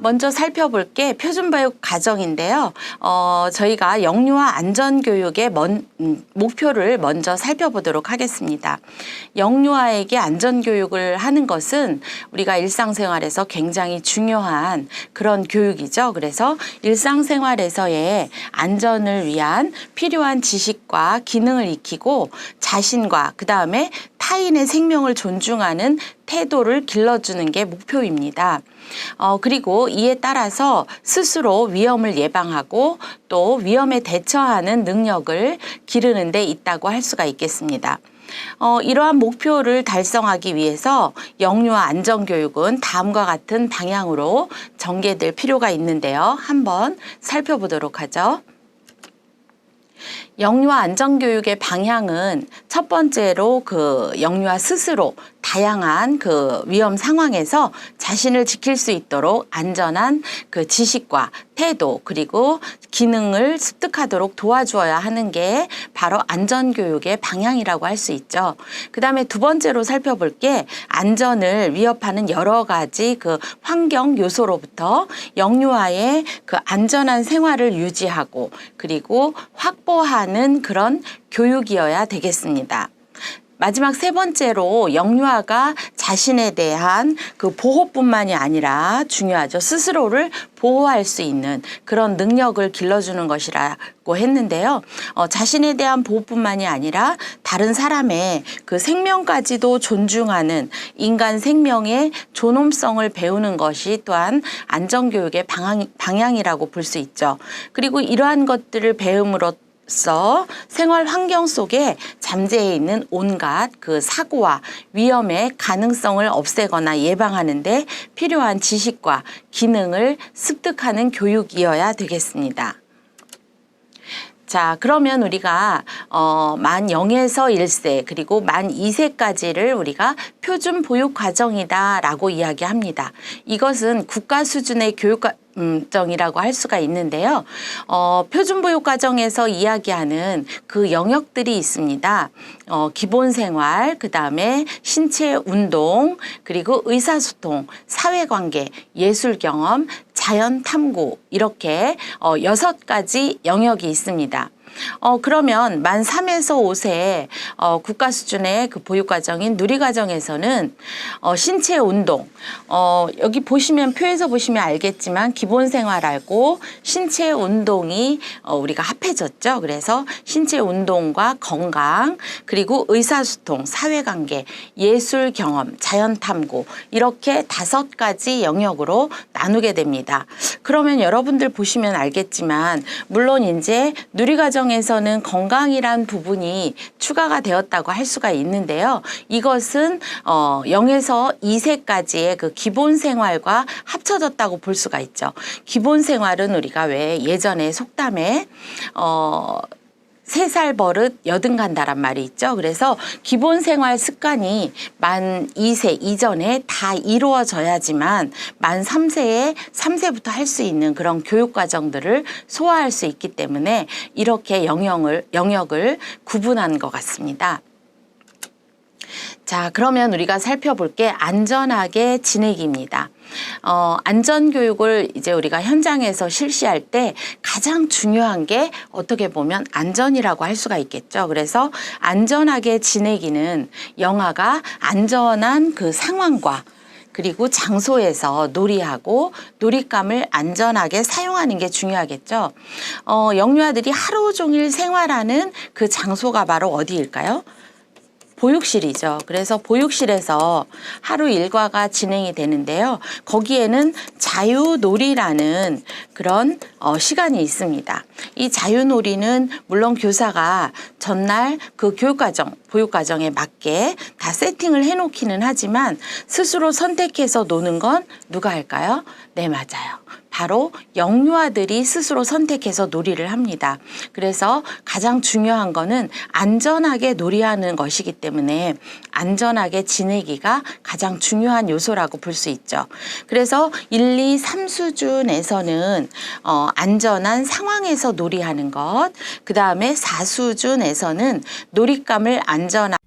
먼저 살펴볼 게 표준보육 과정인데요. 저희가 영유아 안전교육의 목표를 먼저 살펴보도록 하겠습니다. 영유아에게 안전교육을 하는 것은 우리가 일상생활에서 굉장히 중요한 그런 교육이죠. 그래서 일상생활에서의 안전을 위한 필요한 지식과 기능을 익히고 자신과 그다음에 타인의 생명을 존중하는 태도를 길러주는 게 목표입니다. 그리고 이에 따라서 스스로 위험을 예방하고 또 위험에 대처하는 능력을 기르는 데 있다고 할 수가 있겠습니다. 이러한 목표를 달성하기 위해서 영유아 안전교육은 다음과 같은 방향으로 전개될 필요가 있는데요. 한번 살펴보도록 하죠. 영유아 안전교육의 방향은 첫 번째로 영유아 스스로 다양한 위험 상황에서 자신을 지킬 수 있도록 안전한 지식과 태도 그리고 기능을 습득하도록 도와주어야 하는 게 바로 안전교육의 방향이라고 할 수 있죠. 그 다음에 두 번째로 살펴볼 게 안전을 위협하는 여러 가지 환경 요소로부터 영유아의 안전한 생활을 유지하고 그리고 확보하는 그런 교육이어야 되겠습니다. 마지막 세 번째로 영유아가 자신에 대한 보호뿐만이 아니라 중요하죠. 스스로를 보호할 수 있는 그런 능력을 길러주는 것이라고 했는데요. 자신에 대한 보호뿐만이 아니라 다른 사람의 생명까지도 존중하는 인간 생명의 존엄성을 배우는 것이 또한 안전교육의 방향이라고 볼 수 있죠. 그리고 이러한 것들을 배움으로 생활 환경 속에 잠재해 있는 온갖 사고와 위험의 가능성을 없애거나 예방하는 데 필요한 지식과 기능을 습득하는 교육이어야 되겠습니다. 자, 그러면 우리가 만 0에서 1세 그리고 만 2세까지를 우리가 표준 보육 과정이다라고 이야기합니다. 이것은 국가 수준의 교육 정이라고 할 수가 있는데요. 표준보육 과정에서 이야기하는 영역들이 있습니다. 기본생활, 그 다음에 신체 운동, 그리고 의사소통, 사회관계, 예술경험, 자연탐구 이렇게 6가지 영역이 있습니다. 그러면 만 3에서 5세 국가 수준의 보육과정인 누리과정에서는 신체 운동, 여기 보시면 표에서 보시면 알겠지만 기본생활하고 신체 운동이 우리가 합해졌죠. 그래서 신체 운동과 건강, 그리고 의사소통, 사회관계, 예술경험, 자연탐구 이렇게 5가지 영역으로 나누게 됩니다. 그러면 여러분들 보시면 알겠지만 물론 이제 누리과정에서는 건강이란 부분이 추가가 되었다고 할 수가 있는데요. 이것은 0에서 2세까지의 기본 생활과 합쳐졌다고 볼 수가 있죠. 기본 생활은 우리가 왜 예전에 속담에 3살 버릇 여든 간다란 말이 있죠. 그래서 기본 생활 습관이 만 2세 이전에 다 이루어져야지만 만 3세부터 할 수 있는 그런 교육 과정들을 소화할 수 있기 때문에 이렇게 영역을 구분한 것 같습니다. 자, 그러면 우리가 살펴볼 게 안전하게 지내기입니다. 안전교육을 이제 우리가 현장에서 실시할 때 가장 중요한 게 어떻게 보면 안전이라고 할 수가 있겠죠. 그래서 안전하게 지내기는 영아가 안전한 상황과 그리고 장소에서 놀이하고 놀잇감을 안전하게 사용하는 게 중요하겠죠. 영유아들이 하루 종일 생활하는 장소가 바로 어디일까요? 보육실이죠. 그래서 보육실에서 하루 일과가 진행이 되는데요. 거기에는 자유놀이라는 그런 시간이 있습니다. 이 자유놀이는 물론 교사가 전날 보육과정에 맞게 다 세팅을 해놓기는 하지만 스스로 선택해서 노는 건 누가 할까요? 네, 맞아요. 바로 영유아들이 스스로 선택해서 놀이를 합니다. 그래서 가장 중요한 거는 안전하게 놀이하는 것이기 때문에 안전하게 지내기가 가장 중요한 요소라고 볼 수 있죠. 그래서 1, 2, 3 수준에서는 안전한 상황에서 놀이하는 것, 그 다음에 4 수준에서는 놀잇감을 안전하게